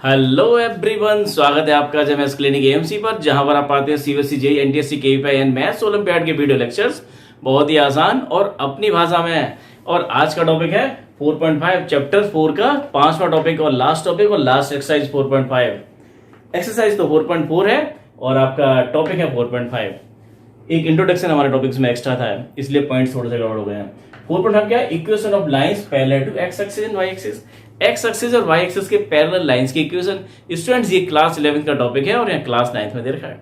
Hello everyone, स्वागत है आपका जेएमएस क्लिनिक एएमसी पर, जहां पर आप पाते हैं CBSE JEE NTSC KVPY and maths olympiad के वीडियो लेक्चर्स बहुत ही आसान और अपनी भाषा में। और आज का टॉपिक है 4.5 चैप्टर 4 का पांचवा टॉपिक और लास्ट टॉपिक और लास्ट एक्सरसाइज 4.5। एक्सरसाइज तो 4.4 है और आपका टॉपिक है 4.5। एक इंट्रोडक्शन हमारे टॉपिक्स में एक्स्ट्रा था, इसलिए पॉइंट्स थोड़े से गड़बड़ हो गए हैं। 4.5 क्या है? Equation of lines parallel to X axis and Y axis. X axis और वाई एक्सिस के पैरेलल लाइंस की इक्वेशन। स्टूडेंट्स, ये क्लास 11 का टॉपिक है और यहाँ क्लास 9 में दे रखा है,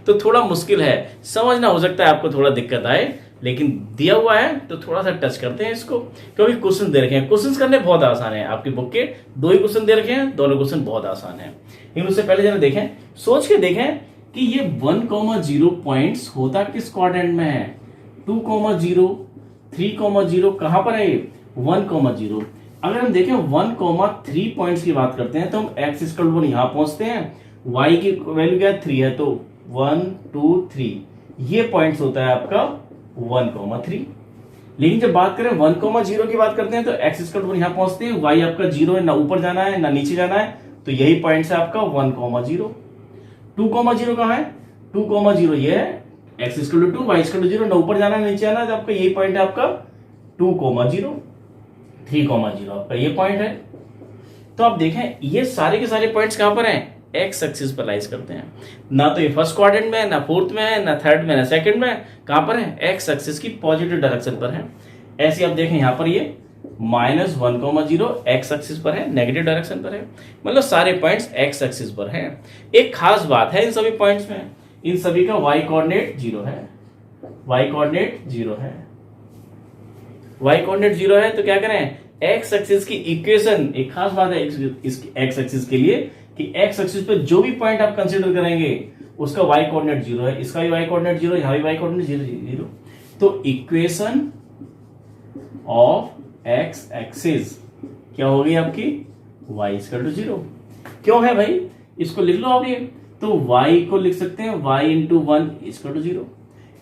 तो थोड़ा मुश्किल है समझना, हो सकता है आपको थोड़ा दिक्कत आए, लेकिन दिया हुआ है तो थोड़ा सा टच करते हैं इसको, क्योंकि क्वेश्चन दे रखे हैं। क्वेश्चन करने बहुत आसान है, आपकी बुक के 2 ही क्वेश्चन दे रखे हैं, दोनों क्वेश्चन बहुत आसान है। लेकिन उससे पहले जरा देखें, सोच के देखें कि ये 1,0 पॉइंट्स होता किस क्वाड्रेंट में है। 2,0 3,0 कहां पर है? 1,0। अगर हम देखें 1,3 पॉइंट्स की बात करते हैं तो हम एक्स इक्वल टू 1 यहां पहुंचते हैं, वाई की वैल्यू क्या है? 3 है, तो 1 2 3 ये पॉइंट्स होता है आपका 1,3। लेकिन जब बात करें 1,0 की बात करते हैं तो एक्स इक्वल टू 1 यहां पहुंचते हैं, वाई आपका 0 है, ना ऊपर जाना है ना नीचे जाना है, तो यही पॉइंट्स है आपका 1,0। 2,0 कहां है? 2,0 ये है, X equal to 2 Y equal to 0, ना ऊपर जाना है नीचे आना है, तो आपका यही पॉइंट है आपका 2,0। 3,0 आपका ये पॉइंट है। तो आप देखें ये सारे के सारे पॉइंट्स कहां पर हैं? एक्स एक्सिस पर लाइज करते हैं। ना तो ये फर्स्ट क्वाड्रेंट में है, ना फोर्थ में है, ना थर्ड में, ना सेकंड में, कहां पर है? एक्स एक्सिस की पॉजिटिव डायरेक्शन पर है। ऐसे आप देखें यहां पर ये -1,0 एक्स एक्सिस पर है, नेगेटिव डायरेक्शन पर है, मतलब सारे पॉइंट्स एक्स एक्सिस पर हैं। एक खास बात है इन सभी पॉइंट्स में, इन सभी का वाई कोऑर्डिनेट 0 है। वाई कोऑर्डिनेट 0 है, वाई कोऑर्डिनेट 0 है, तो क्या करें? एक्स एक्सिस की इक्वेशन, एक खास बात है इस एक्स एक्सिस के लिए कि एक्स एक्सिस पे जो भी पॉइंट आप कंसीडर करेंगे उसका वाई कोऑर्डिनेट 0 है, इसका भी वाई कोऑर्डिनेट 0, यहां भी वाई कोऑर्डिनेट 0। तो इक्वेशन ऑफ एक्स एक्सिस क्या हो गई आपकी? Y equal to 0। क्यों है भाई? इसको लिख लो आप, ये तो वाई को लिख सकते हैं y इंटू 1 इक्वल टू 0।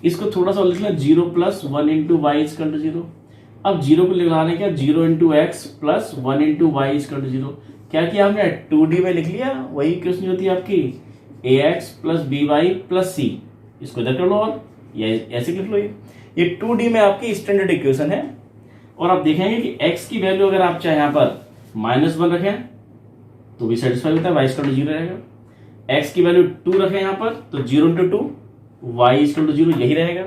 इसको थोड़ा सा लिख लें 0 plus 1 into Y equal to 0। अब 0 को लिखवाने क्या? 0 into x plus 1 into Y equal to 0। क्या किया हमने? 2D में लिख लिया, वही इक्वेशन होती है आपकी ax plus by plus c। इसको इधर कर लो और ये ऐसे लिख लो, ये 2D में आपकी स्टैंडर्ड इक्वेशन है। और आप देखेंगे कि x की वैल्यू अगर आप चाहे यहां पर -1 रखें तो भी सेटिस्फाई होता है, y इक्वल टू 0 रहेगा। x की वैल्यू 2 रखें यहां पर तो 0 इंटू 2 y इक्वल टू 0 यही रहेगा।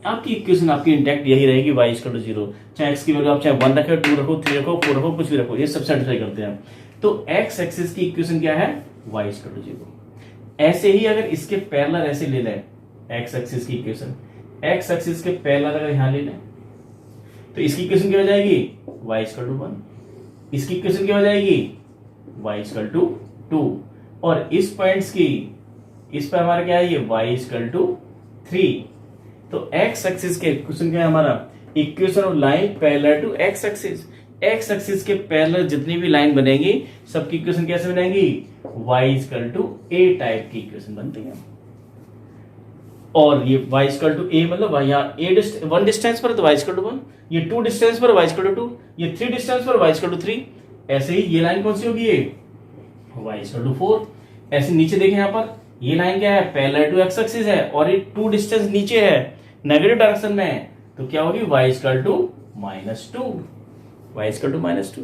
आपकी इक्वेशन आपकी इंटैक्ट यही रहेगी, y इक्वल टू 0। चाहे x की वैल्यू आप चाहे 1 रखो, 2 रखो, 3 रखो, 4 रखो, कुछ भी रखो, ये सब सेटिस्फाई करते हैं। तो x एक्सिस की इक्वेशन क्या है? y equal to 0। ऐसे ही अगर इसके पैरेलल ऐसे ले लें, x एक्सिस की इक्वेशन x एक्सिस के पैरेलल अगर यहां ले लें तो इसकी इक्वेशन क्या हो जाएगी? y equal to 1। इसकी इक्वेशन क्या हो जाएगी? y equal to 2। और इस पॉइंट्स की, इस पर हमारा क्या है? ये y इक्वल टू 3। तो x एक्सिस के इक्वेशन क्या है हमारा? Equation of line parallel to x axis. x axis के पैरेलल जितनी भी लाइन बनेगी सबकी इक्वेशन कैसे बनेगी? y equal to a type की इक्वेशन बनती है। और ये y इक्वल टू a मतलब यहाँ a 1 डिस्टेंस पर तो y इक्वल टू 1, ये 2 डिस्टेंस पर y इक्वल टू 2, ये 3 डिस्टेंस पर y इक्वल टू 3। ऐसे ही ये लाइन कौन सी होगी? ये y इक्वल टू 4। ऐसे नीचे देखें यहाँ पर ये लाइन क्या है? पैरेलल टू x एक्सिस है और ये 2 डिस्टेंस नीचे है, नेगेटिव डायरेक्शन में है, तो क्या होगी? y equal to -2। y equal to -2।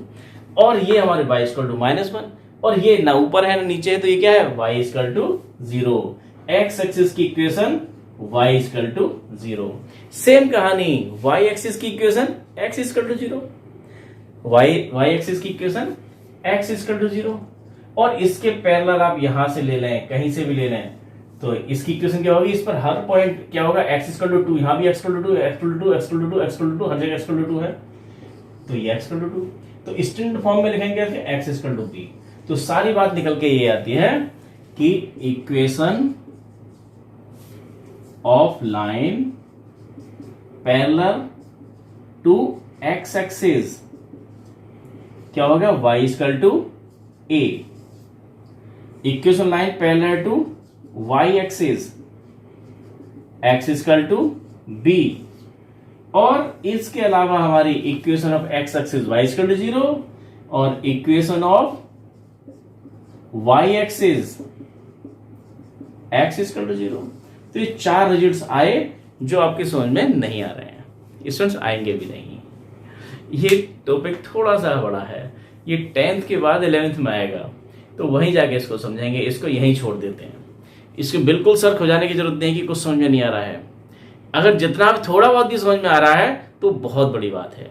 और ये हमारे y इक्वल टू -1, और ये ना ऊपर है ना नीचे है, तो ये क्या है? y equal to 0। x axis की equation y equal to 0। Same कहानी y एक्सिस की equation x equal to 0, y axis की इक्वेशन x इक्वल टू 0। और इसके पैरेलल आप यहां से ले लें, कहीं से भी ले लें, तो इसकी इक्वेशन क्या होगी? इस पर हर पॉइंट क्या होगा? x इक्वल टू 2, यहां भी x equal to 2, x equal to 2, x equal to 2, x equal to 2, हर जगह x इक्वल टू 2 है, तो ये x इक्वल टू 2। तो स्टैंडर्ड फॉर्म में लिखेंगे x इक्वल टू b। तो सारी बात निकल के ये आती है कि equation of line parallel to x axis क्या होगा? y equal to a। Equation line parallel to y axis x equal to b। और इसके अलावा हमारी equation of x axis y equal to 0 और equation of Y X is X is equal to 0। तो ये 4 results आए जो आपके समझ में नहीं आ रहे हैं, स्टूडेंट्स आएंगे भी नहीं। ये टॉपिक थोड़ा सा बड़ा है, ये 10th के बाद 11th में आएगा, तो वहीं जाके इसको समझेंगे, इसको यहीं छोड़ देते हैं। इसको बिल्कुल सर्क हो जाने की जरूरत नहीं कि कुछ समझ में नहीं आ रहा है। अगर जितना भी थोड़ा बहुत भी समझ में आ रहा है तो बहुत बड़ी बात है।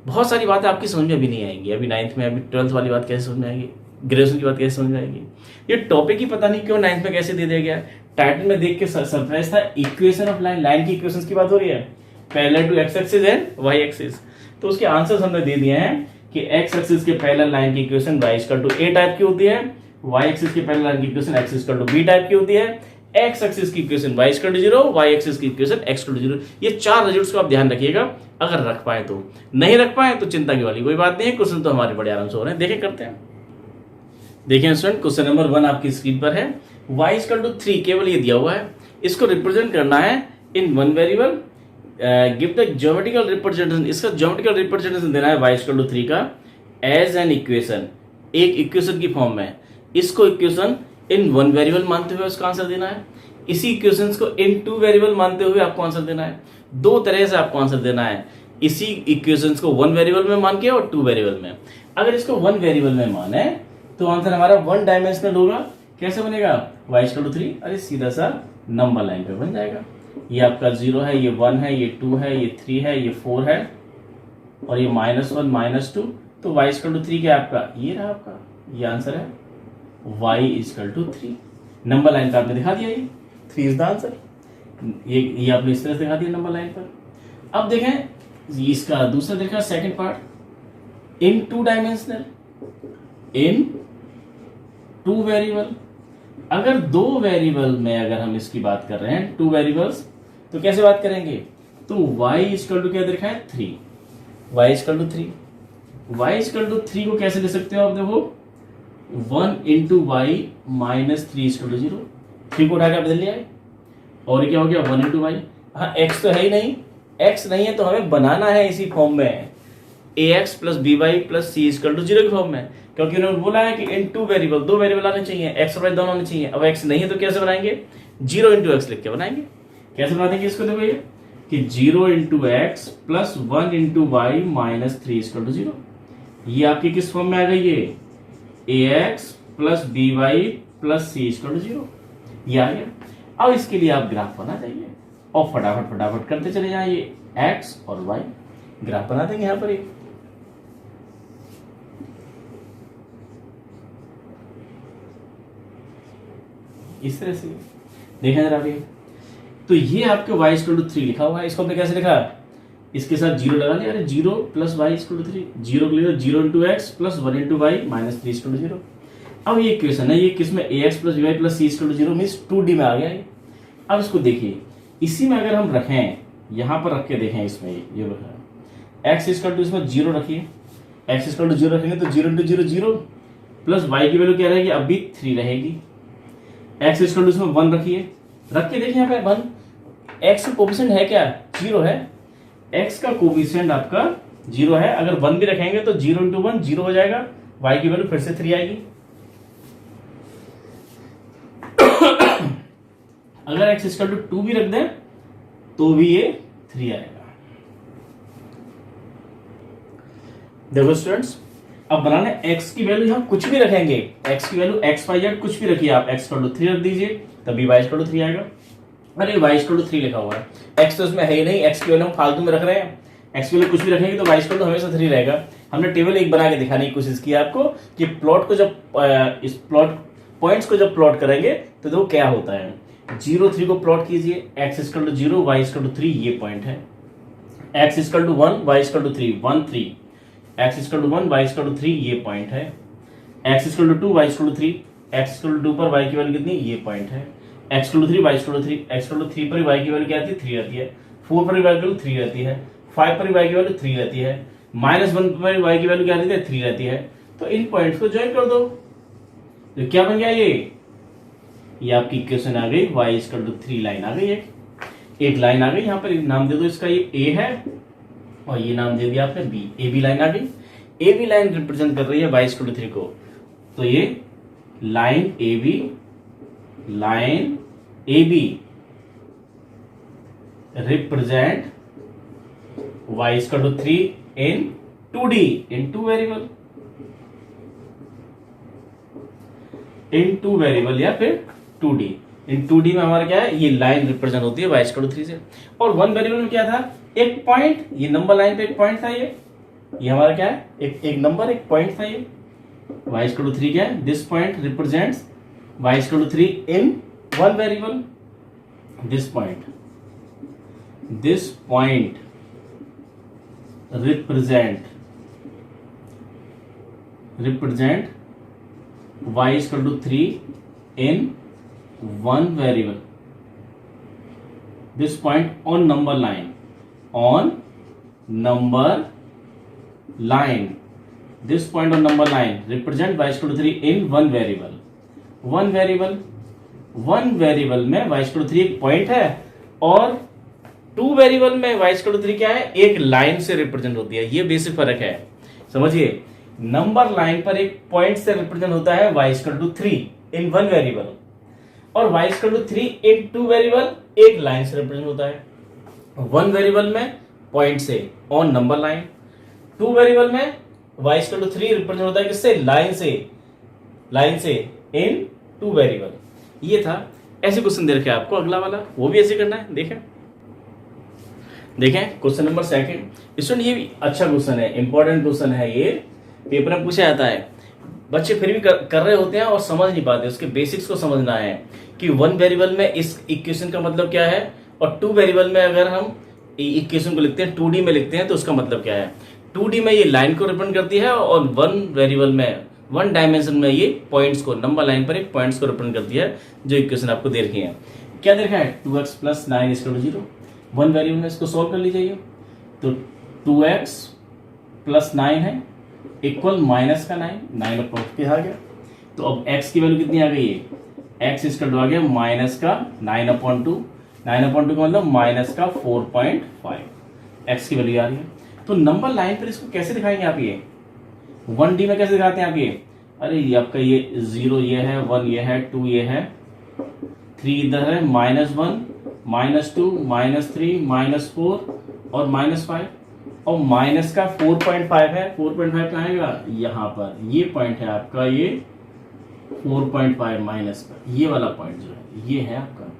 बहुत सारी बातें आपकी समझ में अभी नहीं आएंगी, अभी 9th में, अभी 12th वाली बात कैसे समझ में आएगी, ग्रेजुएशन की बात कैसे समझ में आएगी। ये टॉपिक ही पता नहीं क्यों 9th में कैसे दे दिया गया। टाइटल में देख के सरप्राइज था, इक्वेशन ऑफ लाइन, लाइन की इक्वेशंस की बात हो रही है, parallel to X axis and Y axis. तो उसके आंसर्स हमने दे दिए हैं कि एक्स एक्सिस के पैरेलल लाइन की equation y equal to a type की होती है, y एक्सिस के पैरेलल लाइन की equation x equal to b type की होती है, x एक्सिस की equation y equal to 0, y axis की इक्वेशन x इक्वल टू 0। ये 4 रिजल्ट्स को आप ध्यान रखिएगा, अगर रख पाए तो। नहीं रख पाए तो चिंता की वाली कोई बात नहीं है, क्वेश्चन तो हमारे बड़े आराम से हो रहे हैं। देखें करते हैं। देखिए स्टूडेंट, क्वेश्चन नंबर 1 आपकी स्क्रीन पर है। y इक्वल टू 3 केवल ये दिया हुआ है, इसको रिप्रेजेंट करना है in one variable. Give the geometrical representation, इसका ज्योमेट्रिकल रिप्रेजेंटेशन देना है y इक्वल टू 3 का एज एन इक्वेशन, एक इक्वेशन की फॉर्म में। इसको इक्वेशन इन वन वेरिएबल मानते हुए उसका आंसर देना है, इसी इक्वेशंस को इन 2 वेरिएबल मानते हुए आपको आंसर देना है। 2 तरह से आपको आंसर देना है, इसी इक्वेशंस को 1 वेरिएबल में मान के और 2 वेरिएबल में। अगर इसको 1 वेरिएबल में माने तो आंसर हमारा 1 डायमेंशनल होगा। कैसे बनेगा? y इक्वल टू 3, अरे सीधा सा नंबर लाइन पे बन जाएगा। ये आपका 0 है, ये 1 है, ये 2 है, ये 3 है, ये 4 है और ये -1 -2। तो y इक्वल टू 3 क्या है आपका? ये रहा आपका, ये आंसर है y equal to 3। Number line पे आपने दिखा दिया, ये 3 इज द आंसर। ये आपने इस तरह से दिखा दिया नंबर लाइन पर। अब देखें इसका दूसरा देखा, second part in 2 dimensional, in 2 variable. अगर 2 वेरिएबल में अगर हम इसकी बात कर रहे हैं, 2 वेरिएबल्स, तो कैसे बात करेंगे? तो y इक्वल टू क्या देखा है? 3। y equal to 3, y equal to 3 को कैसे ले सकते हो आप? देखो 1 into Y minus 3 equal to 0। 3 को उठा के बदल लिया है और ये क्या हो गया? 1 इंटू वाई। हाँ, x तो है ही नहीं, x नहीं है तो हमें बनाना है इसी फॉर्म में, ax plus B Y plus C equal to 0 की फॉर्म में, क्योंकि उन्होंने बोला है कि इन 2 वेरिएबल, 2 वेरिएबल आने चाहिए, x और y दोनों आने चाहिए। अब x नहीं है तो कैसे बनाएंगे? 0 इंटू एक्स लिख के बनाएंगे। कैसे बना देंगे इसको? देखो ये कि 0 into x plus 1 into Y minus 3 equal to 0। ये आपकी किस फॉर्म में आ गई? ये ax plus B Y plus C equal to 0, ये आ गया। अब इसके लिए आप ग्राफ बना देंगे और फटाफट फटाफट करते चले जाइए, x और y ग्राफ बना देंगे यहां पर एक। इस तरह से देखें जरा अभी, तो ये आपके y इक्वल टू 3 लिखा हुआ है। इसको हमने कैसे लिखा? इसके साथ 0 लगा लिया, अरे 0 प्लस वाई इक्वल टू 3, 0 के लिए 0 into x plus 1 into Y minus 3 equal to 0। अब ये इक्वेशन है, ये किसमें? ax plus B Y plus C equal to 0 means 2D में आ गया है। अब इसको देखिए, इसी में अगर हम रखें, यहां पर रख के देखें, इसमें ये रखा x इक्वल टू, इसमें 0 रखिए, x इक्वल टू 0 रखेंगे तो 0 इंटू 0 0 प्लस y की वैल्यू क्या रहेगी? अभी 3 रहेगी। x इक्वल टू इसमें 1 रखिए, रख के देखिए यहाँ पे 1, x का कोफिशिएंट है क्या? 0 है, x का कोफिशिएंट आपका 0 है। अगर 1 भी रखेंगे तो 0 इंटू 1 0 हो जाएगा, y की वैल्यू फिर से 3 आएगी। अगर x इक्वल टू 2 भी रख दें तो भी ये 3 आएगा। देखो स्टूडेंट्स, अब बनाने x की वैल्यू यहां कुछ भी रखेंगे, x की वैल्यू x y z कुछ भी रखिए आप, x इक्वल टू 3 रख दीजिए तभी y इक्वल टू 3 आएगा। अरे y इक्वल टू 3 लिखा हुआ है, x तो इसमें है ही नहीं, x की वैल्यू हम फालतू में रख रहे हैं, x की वैल्यू कुछ भी रखेंगे तो y इक्वल टू हमेशा 3 रहेगा। हमने टेबल एक बना के दिखाने की कोशिश की आपको कि प्लॉट को जब इस प्लॉट पॉइंट्स को जब प्लॉट करेंगे तो देखो क्या होता है। 0 3 को प्लॉट कीजिए, x equal to 0 y equal to 3 ये पॉइंट है, x equal to 1 y equal to 3 1 3, x equal to 1 y equal to 3 ये पॉइंट है, x equal to 2 y equal to 3, x equal to 2 पर y की value कितनी? ये point है, x equal to 3 y equal to 3, x equal to 3 पर y की value क्या आती है? 3 रहती है, 4 पर y की वैल्यू 3 रहती है, 5 पर y की वैल्यू 3 रहती है, -1 पर y की वैल्यू क्या रहती है? 3 रहती है। तो इन पॉइंट्स को ज्वाइन कर दो, तो क्या बन गया? ये आपकी इक्वेशन आ गई, y इक्वल टू 3 लाइन आ गई, एक लाइन आ गई। यहाँ पर नाम दे दो इसका, ये a है और ये नाम दे दिया आपने b, AB लाइन आ गई। AB लाइन रिप्रेजेंट कर रही है y इक्वल टू 3 को, तो ये line A B represent y is equal to 3 in 2D in two variable या फिर 2D। इन 2D में हमारा क्या है, ये लाइन रिप्रेजेंट होती है y is equal to 3 से। और वन वेरिएबल में क्या था, एक पॉइंट, ये नंबर लाइन पे एक पॉइंट था, ये हमारा क्या है, एक नंबर, एक पॉइंट था ये। y is equal to 3 क्या है, this point represents y is equal to 3 in one variable. This point represent y is equal to 3 in one variable. This point on number line this point on number line represent y is equal to 3 in one variable में y is equal to 3 एक point है, और two variable में y is equal to 3 क्या है, एक line से represent होती है। ये बेसिक फर्क है, समझिए। नंबर लाइन पर एक पॉइंट से रिप्रेजेंट होता है y is equal to 3 in one variable, और y is equal to 3 in two variable एक लाइन से रिप्रेजेंट होता है। वन वेरिएबल में पॉइंट से on number line, two variable में y is equal to 3 represent होता है किससे, लाइन से इन टू वेरिएबल। ये था। ऐसे क्वेश्चन दे रखे आपको, अगला वाला वो भी ऐसे करना है। देखें क्वेश्चन नंबर सेकंड। स्टूडेंट ये भी अच्छा क्वेश्चन है, इंपॉर्टेंट क्वेश्चन है, ये पेपर में पूछा जाता है। बच्चे फिर भी कर रहे होते हैं और समझ नहीं पाते, उसके बेसिक्स को समझना है कि वन वेरिएबल में इस इक्वेशन का मतलब क्या है, और टू वेरिएबल में अगर हम इक्वेशन को लिखते हैं, 2D में लिखते हैं, तो उसका मतलब क्या है। 2D में ये लाइन को रिप्रेजेंट करती है, और वन वेरिएबल में, वन डायमेंशन में ये पॉइंट्स को, नंबर लाइन पर एक पॉइंट्स को रिप्रेजेंट करती है, जो इक्वेशन आपको दे रखी है। क्या देखा है, 2x + 9 = 0। वन वेरिएबल में इसको सॉल्व कर लीजिए। तो 2x + 9 है इक्वल माइनस का 9 अपॉन के आ गया। तो अब x की वैल्यू कितनी आ गई है, x इक्वल आ गया माइनस का 9/2। 9/2 का मतलब माइनस का 4.5 x की वैल्यू आ रही है। तो नंबर लाइन पर इसको कैसे दिखाएंगे आप, ये 1D में कैसे दिखाते हैं आप ये, अरे ये आपका ये 0 ये है, 1 ये है, 2 ये है, 3 इधर है, -1 -2 -3 -4 और -5, और माइनस का 4.5 है। 4.5 कहाँ आएगा, यहाँ पर ये पॉइंट है आपका, ये 4.5 माइनस का ये वाला पॉइंट जो है, ये है आपका,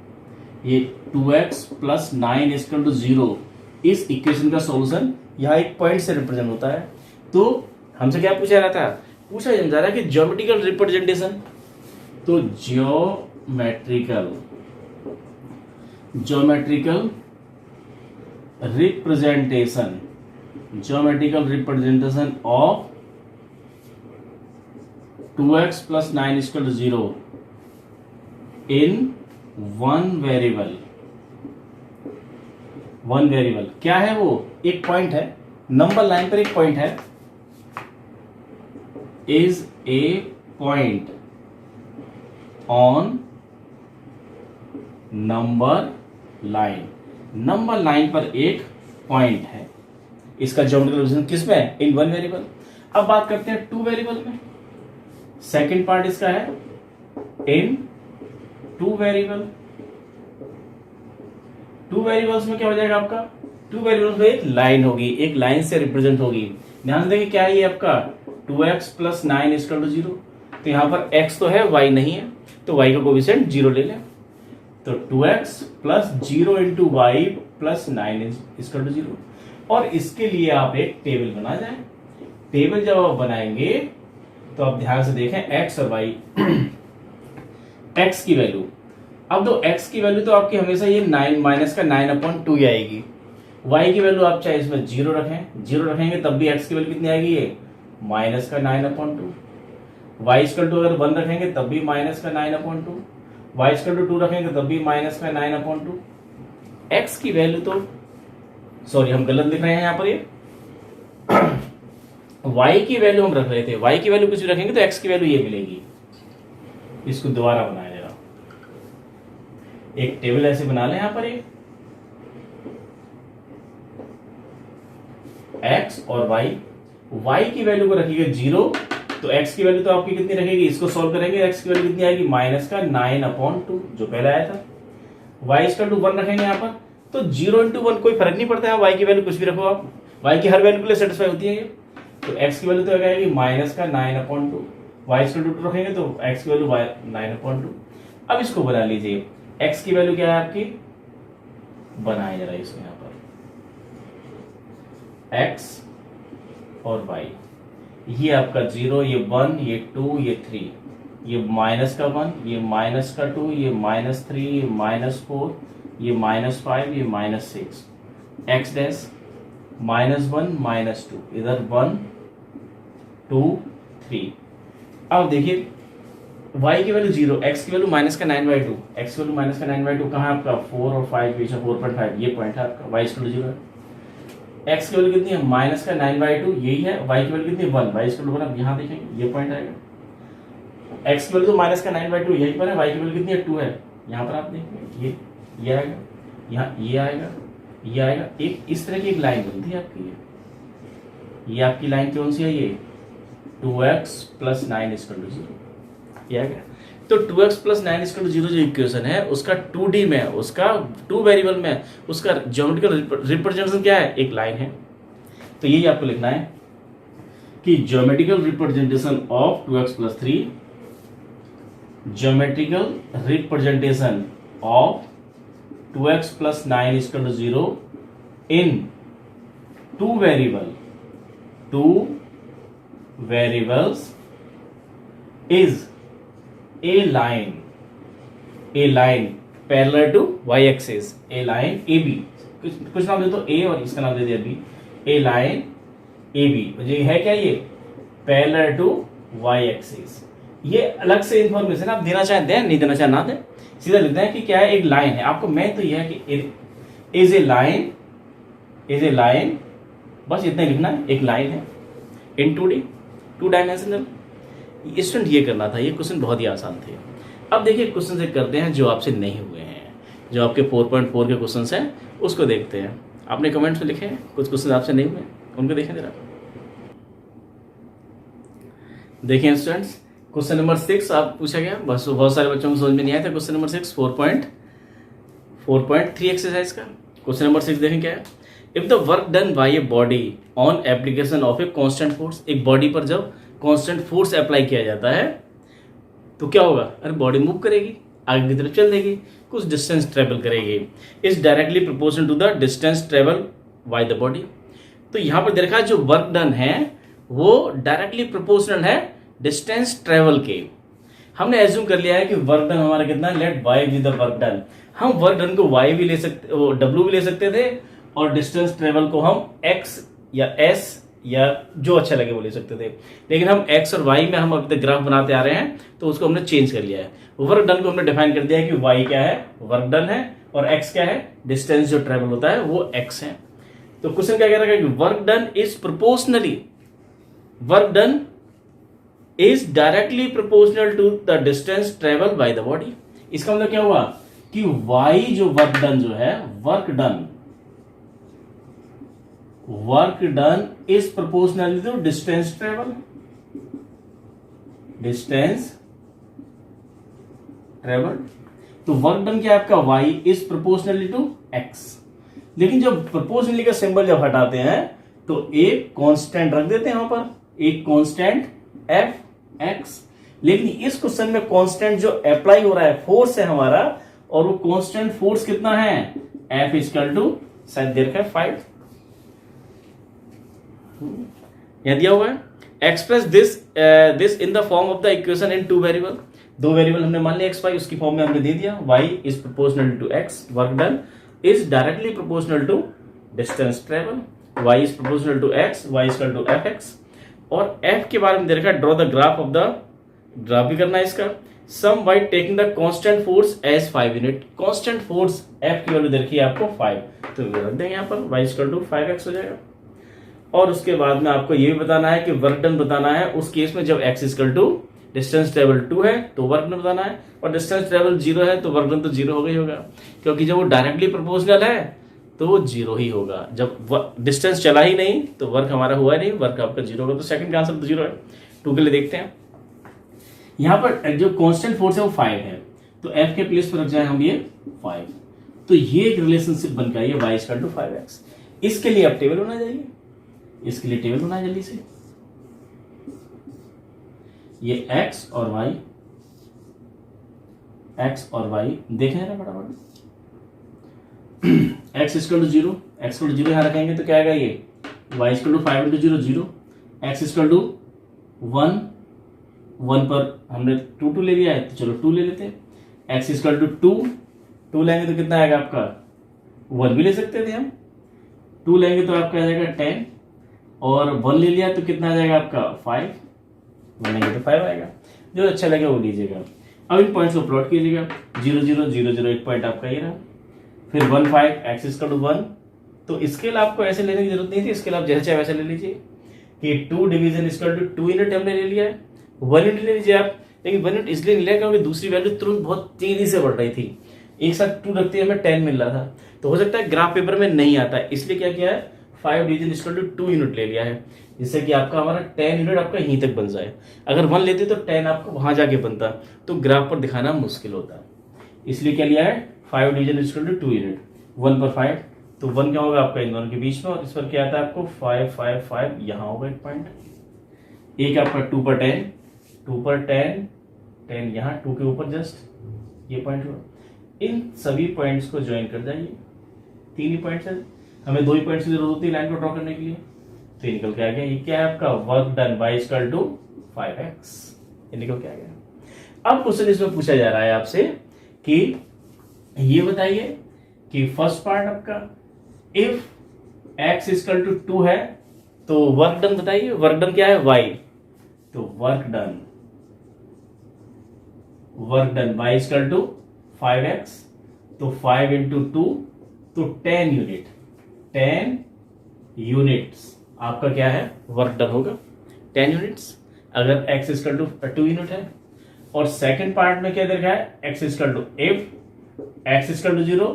ये 2x + 9 = 0। इस इक्वेशन का सॉल्यूशन यहाँ एक पॉइंट से रिप्रेजेंट होता है। तो हमसे क्या पूछा जा रहा था, पूछा जा रहा है कि ज्योमेट्रिकल रिप्रेजेंटेशन। तो geometrical representation of 2x + 9 = 0 in one variable क्या है, वो एक पॉइंट है, नंबर लाइन पर एक पॉइंट है, is a point on number line पर एक पॉइंट है। इसका ज्योमेट्रिकल रिप्रेजेंटेशन किस में है, इन वन वेरिएबल। अब बात करते हैं टू वेरिएबल में। सेकंड पार्ट इसका है इन टू वेरिएबल। टू वेरिएबल्स में क्या हो जाएगा आपका, टू वेरिएबल्स में एक लाइन होगी, एक लाइन से रिप्रेजेंट होगी। ध्यान देंगे क्या है ये आपका 2x + 9 = 0। तो यहां पर x तो है, y नहीं है, तो y का कोएफिशिएंट 0 ले लें। तो 2x + 0 × y + 9 = 0। और इसके लिए आप एक टेबल बना जाए। टेबल जब आप बनाएंगे तो आप ध्यान से देखें x और y x की वैल्यू। अब तो x की वैल्यू तो आपकी हमेशा ये 9 माइनस का 9/2 ही आएगी। y की वैल्यू आप चाहे इसमें 0 रखें, 0 रखेंगे तब भी x की वैल्यू कितनी आएगी, ये माइनस का 9/2। y = अगर 1 रखेंगे तब भी माइनस का 9/2। y = 2 रखेंगे तब भी माइनस का 9/2। x की वैल्यू तो सॉरी हम गलत लिख रहे हैं यहाँ पर, ये y की वैल्यू हम रख रहे थे, y की वैल्यू कुछ भी रखेंगे तो x की वैल्यू ये मिलेगी। इसको दोबारा बनाया जाएगा, एक टेबल ऐसे बना लें यहाँ पर, एक x और y की वैल्यू को रखिएगा 0, तो x की वैल्यू तो आपकी कितनी रखेगी, इसको सॉल्व करेंगे, x की वैल्यू कितनी आएगी, माइनस का 9/2 जो पहले आया था। y इक्वल टू 1 रखेंगे यहाँ पर, तो 0 × 1 कोई फर्क नहीं पड़ता है, y की वैल्यू कुछ भी रखो आप, y की हर वैल्यू के लिए सेटिस्फाई होती है ये। तो x की वैल्यू तो क्या आएगी, माइनस का 9/2, y इक्वल टू 2 रखेंगे तो x की वैल्यू 9/2। अब इसको बना लीजिए, x की वैल्यू क्या है आपकी, बनाए जरा इसको यहाँ पर, x और y, ये आपका 0, ये 1, ये 2, ये 3, ये माइनस का 1, ये माइनस का 2, ये -3, ये -4, ये -5, ये -6, x डैश -1 -2, इधर 1 2 3। अब देखिए y की वैल्यू 0, x की वैल्यू माइनस का 9/2, x की वैल्यू माइनस का 9/2 कहाँ है आपका, 4 और 5 बीच में 4.5, ये पॉइंट है आपका, y इक्वल टू 0 है। x की वैल्यू कितनी है, माइनस का 9/2, यही है, y की वैल्यू कितनी है 1, y इक्वल टू 1, आप यहाँ देखेंगे ये पॉइंट आएगा। x की वैल्यू तो माइनस का 9/2 यहीं पर है, y की वैल्यू कितनी है 2 है, यहाँ पर आप देखेंगे ये आएगा, यहाँ ये आएगा, ये आएगा, एक इस तरह की एक लाइन बनती है आपकी, ये आपकी लाइन कौन सी है, ये 2x + 9 = 0, ये आ गया। तो 2x + 9 = 0 जो इक्वेशन है उसका 2D में, उसका 2 वेरिएबल में, उसका ज्योमेट्रिकल रिप्रेजेंटेशन क्या है, एक लाइन है। तो यही आपको लिखना है कि geometrical representation of 2x + 3, geometrical representation of 2x + 9 = 0 in 2 variables is a line parallel to y-axis, a line AB, कुछ नाम दे दो A और इसका नाम दे दिया B, a line AB, ये है क्या, ये parallel to y-axis। ये अलग से इंफॉर्मेशन आप देना चाहें दें, नहीं देना चाहें ना दें, सीधा लिखते हैं कि क्या है, एक लाइन है। आपको मैं तो यह है कि इज ए लाइन, बस इतना लिखना है, एक लाइन है इन 2D 2 डायमेंशनल। स्टूडेंट ये करना था, ये क्वेश्चन बहुत ही आसान थे। अब देखिए क्वेश्चन से करते हैं जो आपसे नहीं हुए हैं, जो आपके 4.4 के क्वेश्चन हैं उसको देखते हैं। आपने कमेंट्स में लिखे हैं कुछ क्वेश्चन आपसे नहीं हुए, उनको देखें जरा। देखिए स्टूडेंट्स, क्वेश्चन नंबर 6 आप पूछा गया, बस बहुत सारे बच्चों को समझ में नहीं आया था। क्वेश्चन नंबर 6 4.3 एक्सरसाइज का क्वेश्चन नंबर 6 देखें क्या है। If the work done by a body on application of a constant force, एक बॉडी पर जब कांस्टेंट फोर्स अप्लाई किया जाता है तो क्या होगा, अरे बॉडी मूव करेगी, आगे की तरफ चल देगी, कुछ डिस्टेंस ट्रेवल करेगी, is directly proportional to the distance travel by the body. तो यहां पर देखा जो वर्क डन है वो डायरेक्टली प्रोपोर्शनल है डिस्टेंस ट्रेवल के। हमने एज्यूम कर लिया है कि वर्क डन हमारा कितना, let y be the work done. हम वर्क डन को y भी ले सकते, w भी ले सकते थे, और डिस्टेंस ट्रेवल को हम x या s या जो अच्छा लगे वो ले सकते थे। लेकिन हम x और y में हम अभी तक ग्राफ बनाते आ रहे हैं तो उसको हमने चेंज कर लिया है। वर्क डन को हमने डिफाइन कर दिया है कि y क्या है, वर्क डन है, और x क्या है, डिस्टेंस जो ट्रेवल होता है वो x है। तो क्वेश्चन क्या कह रहा है कि work done is proportionally, work done is directly proportional to the distance travel by the body. इसका मतलब क्या हुआ कि y जो वर्क डन जो है, work done is proportional to distance travel, तो वर्क डन क्या आपका y is proportionally to x। लेकिन जब प्रोपोर्शनली का सिंबल जब हटाते हैं तो एक कांस्टेंट रख देते हैं वहां पर, एक कांस्टेंट f(x). लेकिन इस क्वेश्चन में कांस्टेंट जो अप्लाई हो रहा है फोर्स है हमारा, और वो कांस्टेंट फोर्स कितना है, F इक्वल टू शायद दे रखा है 5, यहां दिया हुआ है। Express this in the form of the equation in 2 variable. 2 variable हमने मान लिया x y, उसकी फॉर्म में हमने दे दिया y is proportional to x, work done is directly proportional to distance travel, y is proportional to x, y is equal to fx। और f के बारे में दे रखा है, draw the graph of the, graph भी करना है इसका, sum by taking the constant force as 5 unit. Constant force f की वैल्यू दे रखी है आपको 5, तो रख देंगे यहाँ पर y is equal to 5x हो जाएगा। और उसके बाद में आपको ये भी बताना है कि वर्क डन बताना है उस केस में जब x equal to distance travel 2 है तो वर्क डन बताना है, और डिस्टेंस ट्रेवल 0 है तो वर्क डन तो 0 होगा ही होगा, क्योंकि जब वो डायरेक्टली प्रोपोर्शनल है तो वो 0 ही होगा। जब डिस्टेंस चला ही नहीं तो वर्क हमारा हुआ नहीं, वर्क आपका 0 होगा, तो सेकंड का आंसर तो 0 है। 2 के लिए देखते हैं। यहाँ पर जो कांस्टेंट फोर्स है वो 5 है, तो F के प्लेस पर रख जाए हम ये 5, तो ये एक रिलेशनशिप बन गया ये y इक्वल टू 5x। इसके लिए अब टेबल होना चाहिए, इसके लिए टेबल होना है जल्दी से। ये x और y देखें ना फटाफट। x equal to 0, x equal to 0 यहाँ रखेंगे तो क्या आएगा ये y equal to 5 into 0 0, x equal to 1 1 पर हमने 2 ले लिया है तो चलो 2 ले लेते हैं। x इक्वल टू 2 लेंगे तो कितना आएगा आपका 1 भी ले सकते थे हम, 2 लेंगे तो आपका आ जाएगा 10 और 1 ले लिया तो कितना आ जाएगा आपका 5, 1 लेंगे तो 5 आएगा। जो अच्छा लगे वो लीजिएगा। अब इन पॉइंट्स को प्लॉट कीजिएगा, 0 0 0 0 एक पॉइंट आपका ये रहा, फिर 1 5 x इक्वल टू 1, तो स्केल आपको ऐसे लेने की जरूरत नहीं थी, स्केल आप जैसे चाहे वैसे ले लीजिए कि 2 डिवीजन इक्वल टू 2 यूनिट हमने ले लिया है, 1 यूनिट ले लीजिए आप, लेकिन 1 यूनिट इसलिए नहीं लिया क्योंकि दूसरी वैल्यू तुरंत बहुत तेजी से बढ़ रही थी, एक साथ 2 रखते हमें 10 मिल रहा था, तो हो सकता है ग्राफ पेपर में नहीं आता है, इसलिए क्या किया है 5 डिवीजन इक्वल टू 2 यूनिट ले लिया है, जिससे कि आपका हमारा 10 यूनिट आपका यहीं तक बन जाए। अगर 1 लेते तो 10 आपको वहां जाके बनता, तो ग्राफ पर दिखाना मुश्किल होता, इसलिए क्या लिया है 5 डिवीजन इक्वल टू 2 यूनिट, 1 पर 5, तो 1 क्या होगा आपका इन दोनों के बीच में, और इस पर क्या आता है आपको 5 5 5, यहाँ होगा एक पॉइंट, एक आपका 2 पर 10, 2 पर 10 10 यहाँ 2 के ऊपर जस्ट ये पॉइंट हुआ। इन सभी पॉइंट्स को ज्वाइन कर जाइए, 3 ही पॉइंट्स है, हमें 2 ही पॉइंट्स की जरूरत होती है लाइन को ड्रॉ करने के लिए, तो निकल के आ गया ये क्या है आपका work done y equal to 5x, ये निकल के आ गया। अब क्वेश्चन इसमें पूछा जा रहा है आपसे कि ये बताइए कि फर्स्ट पार्ट आपका इफ x इक्वल टू 2 है तो वर्क डन बताइए, वर्क डन क्या है y, तो work done y equal to 5x, तो 5 इंटू 2 तो 10 यूनिट, 10 यूनिट्स आपका क्या है वर्क डन होगा 10 यूनिट्स, अगर x इक्वल टू 2 यूनिट है। और सेकंड पार्ट में क्या देखा है x equal to if x equal to 0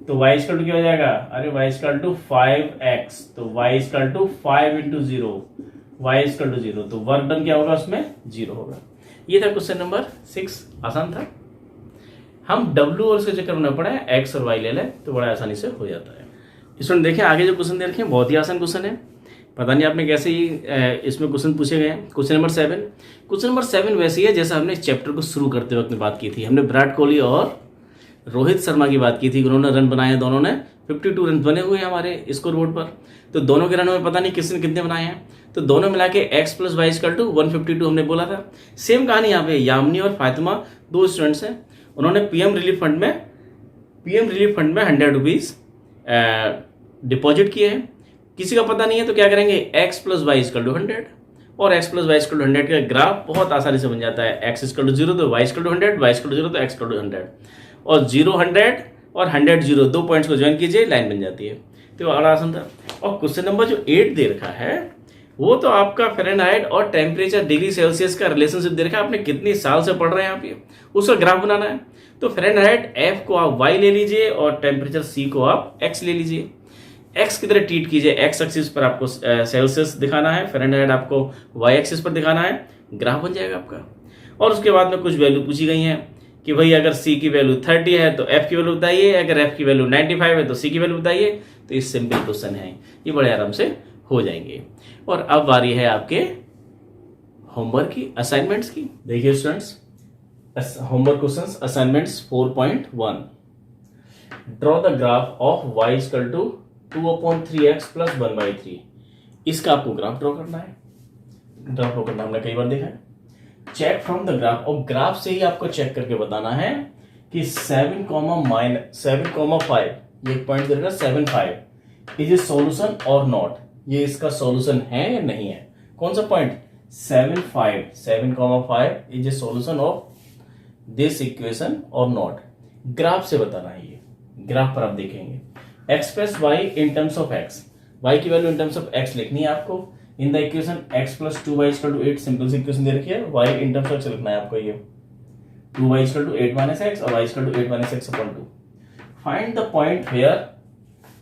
तो y इक्वल टू क्या हो जाएगा, अरे y इक्वल टू 5x, तो y equal to 5 into 0, y equal to 0, तो वर्क डन क्या होगा उसमें 0 होगा। ये था क्वेश्चन नंबर 6, आसान था। हम w और उसके चक्कर में पड़ा है, x और y ले लें तो बड़ा आसानी से हो जाता है। इसमें देखें आगे जो क्वेश्चन दे रखे हैं बहुत ही आसान क्वेश्चन है, पता नहीं आपने कैसे ही इसमें क्वेश्चन पूछे गए हैं। क्वेश्चन नंबर 7, क्वेश्चन नंबर 7 वैसे ही है जैसा हमने इस चैप्टर को शुरू करते वक्त में बात की थी, हमने विराट कोहली और रोहित शर्मा की बात की थी, उन्होंने रन बनाए हैं, दोनों ने 52 रन बने हुए हैं हमारे स्कोर बोर्ड पर, तो दोनों के रनों में पता नहीं किसने कितने बनाए हैं, तो दोनों मिला के x plus y equal to 152 हमने बोला था। सेम कहानी यहाँ पे यामिनी और फातिमा 2 स्टूडेंट्स हैं, उन्होंने पीएम रिलीफ फंड में 100 रुपीज डिपॉजिट किए हैं, किसी का पता नहीं है तो क्या करेंगे x plus y equal to 100, और x plus y equal to 100 का ग्राफ बहुत आसानी से बन जाता है, x इक्वल टू 0 तो y equal to 100, y equal to 0 तो x इक्वल टू 100, और 0 100 और 100 0 2 पॉइंट्स को ज्वाइन कीजिए, लाइन बन जाती है, तो बड़ा आसान था। और क्वेश्चन नंबर जो 8 दे रखा है वो तो आपका फ़ारेनहाइट और टेम्परेचर डिग्री सेल्सियस का रिलेशनशिप दे रखा है, आपने कितनी साल से पढ़ रहे हैं आप ये, उसका ग्राफ बनाना है। तो फ़ारेनहाइट f को आप y ले लीजिए और टेम्परेचर c को आप x ले लीजिए, x की तरह ट्रीट कीजिए, x एक्सिस पर आपको सेल्सियस दिखाना है, फ़ारेनहाइट आपको y एक्सिस पर दिखाना है, ग्राफ बन जाएगा आपका। और उसके बाद में कुछ वैल्यू पूछी गई हैं कि भाई अगर c की वैल्यू 30 है तो f की वैल्यू बताइए, अगर f की वैल्यू 95 है तो c की वैल्यू बताइए, तो ये सिंपल क्वेश्चन है, ये बड़े आराम से हो जाएंगे। और अब बारी है आपके होमवर्क की, असाइनमेंट्स की। देखिए students, homework questions assignments 4.1, draw the graph of y equal to 2/3x plus 1/3, इसका आपको ग्राफ ड्रॉ करना है। ग्राफ ड्रॉ करना हमने कई बार देखा है। चेक फ्रॉम द ग्राफ, और ग्राफ से ही आपको चेक करके बताना है कि 7,5 ये पॉइंट देगा 7,5 इज ए सॉल्यूशन और नॉट, ये इसका सॉल्यूशन है या नहीं है। कौन सा point 7,5 is a solution of this equation और नॉट, ग्राफ से बताना है। ये ग्राफ पर आप देखेंगे express y in terms of x, y की वैल्यू इन टर्म्स ऑफ x लिखनी है आपको in the equation x plus 2y equal to 8, simple सी इक्वेशन दे रखी है, y in terms of x लिखना है आपको, ये 2y equal to 8 minus x और y equal to 8 minus x upon 2। Find the point where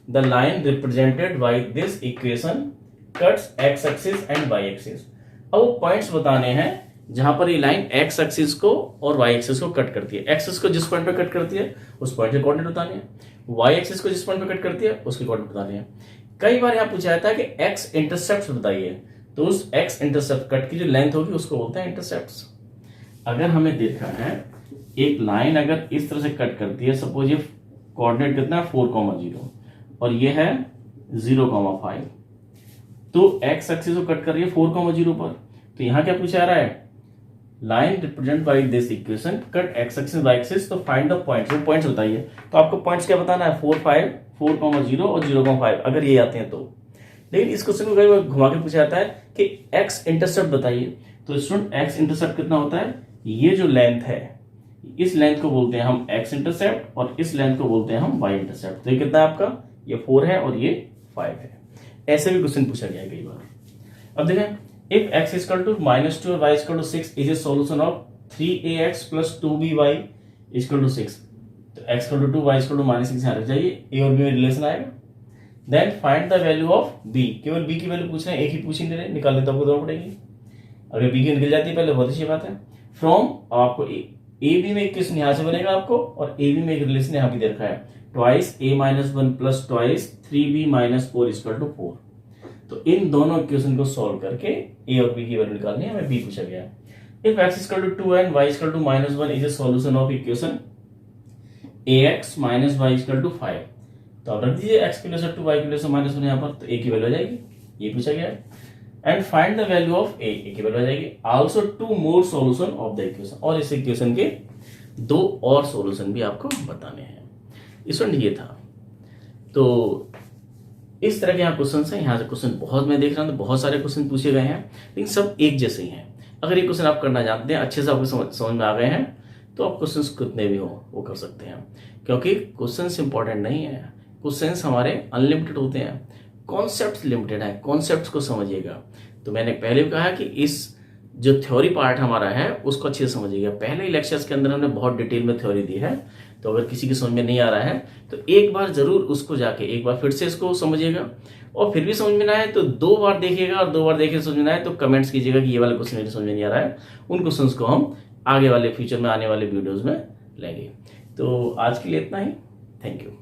the line represented by this equation cuts x axis and y axis, अब वो points बताने हैं जहां पर ये लाइन एक्स एक्सिस को और वाई एक्सिस को कट करती है। एक्सिस को जिस पॉइंट पे कट करती है उस पॉइंट के कोऑर्डिनेट बताने हैं, वाई एक्सिस को जिस पॉइंट पे कट करती है उसके कोऑर्डिनेट बताने हैं। कई बार यहां पूछा जाता है कि एक्स इंटरसेप्ट बताइए, तो उस एक्स इंटरसेप्ट कट की जो लेंथ होगी उसको बोलते हैं इंटरसेप्ट। अगर हमें देखा है एक लाइन अगर इस तरह से कट करती है, सपोज ये कोऑर्डिनेट कितना है 4,0 और ये है 0,5, तो एक्स एक्सिस को कट कर रही है 4,0 पर। तो यहां क्या पूछा जा रहा है, line represent by this equation cut x axis y axis, तो फाइंड द पॉइंट्स। वो पॉइंट्स बताइए, तो आपको पॉइंट्स क्या बताना है 4,0 और 0,5 अगर ये आते हैं तो। लेकिन इस क्वेश्चन को कई बार घुमा के पूछा जाता है कि एक्स इंटरसेप्ट बताइए, तो स्टूडेंट एक्स इंटरसेप्ट कितना होता है, ये जो लेंथ है इस लेंथ को बोलते हैं हम एक्स इंटरसेप्ट और इस लेंथ को बोलते हैं हम वाई इंटरसेप्ट। तो ये कितना है आपका, ये 4 है और ये 5 है। ऐसे भी क्वेश्चन पूछा गया है कई बार। अब देखें, इफ x इक्वल टू -2 और y equal to 6 is a solution of 3ax plus 2by equal to 6, तो x equal to 2 y equal to -6 यहाँ रख जाइए, a और b में रिलेशन आएगा। Then find the value of b, केवल b की वैल्यू पूछ रहे हैं, एक ही पूछेंगे, निकालने तो आपको जरूरत पड़ेगी। अगर b की निकल जाती है पहले बहुत अच्छी बात है। फ्रॉम आपको ए बी में एक क्वेश्चन यहाँ से बनेगा आपको, और ए बी में एक रिलेशन यहाँ भी दे रखा है, twice a - 1 plus twice 3b - 4 equal to 4। तो इन दोनों इक्वेशन को सॉल्व करके ए और बी की वैल्यू निकालनी है, हमें बी पूछा गया है। If x equal to 2 and y equal to -1 is a solution of equation ax - y equal to 5, तो आप रख दीजिए x की वैल्यू 2 y की वैल्यू -1 यहाँ पर, तो a की वैल्यू आ जाएगी, ये पूछा गया है। And find the value of a की वैल्यू आ जाएगी। Also 2 more solution of the equation, और इस इक्वेशन के 2 और सॉल्यूशन भी आपको बताने हैं। स्टूडेंट ये था, तो इस तरह के यहाँ क्वेश्चन है। यहाँ से क्वेश्चन बहुत मैं देख रहा हूँ, तो बहुत सारे क्वेश्चन पूछे गए हैं, लेकिन सब एक जैसे ही हैं। अगर ये क्वेश्चन आप करना जानते हैं, अच्छे से आपको समझ में आ गए हैं, तो आप क्वेश्चन कितने भी हो वो कर सकते हैं, क्योंकि क्वेश्चन इंपॉर्टेंट नहीं है, क्वेश्चन हमारे अनलिमिटेड होते हैं, कॉन्सेप्ट लिमिटेड है, कॉन्सेप्ट को समझिएगा। तो मैंने पहले भी कहा कि इस जो थ्योरी पार्ट हमारा है उसको अच्छे से समझिएगा। पहले ही लेक्चर्स के अंदर हमने बहुत डिटेल में थ्योरी दी है, तो अगर किसी की समझ में नहीं आ रहा है तो एक बार जरूर उसको जाके एक बार फिर से इसको समझिएगा, और फिर भी समझ में ना आए तो 2 बार देखिएगा, और 2 बार देखे समझ में ना आए तो कमेंट्स कीजिएगा कि ये वाला क्वेश्चन मेरे समझ में नहीं आ रहा है। उन क्वेश्चंस को हम आगे वाले फ्यूचर में आने वाले वीडियोज में लेंगे। तो आज के लिए इतना ही, थैंक यू।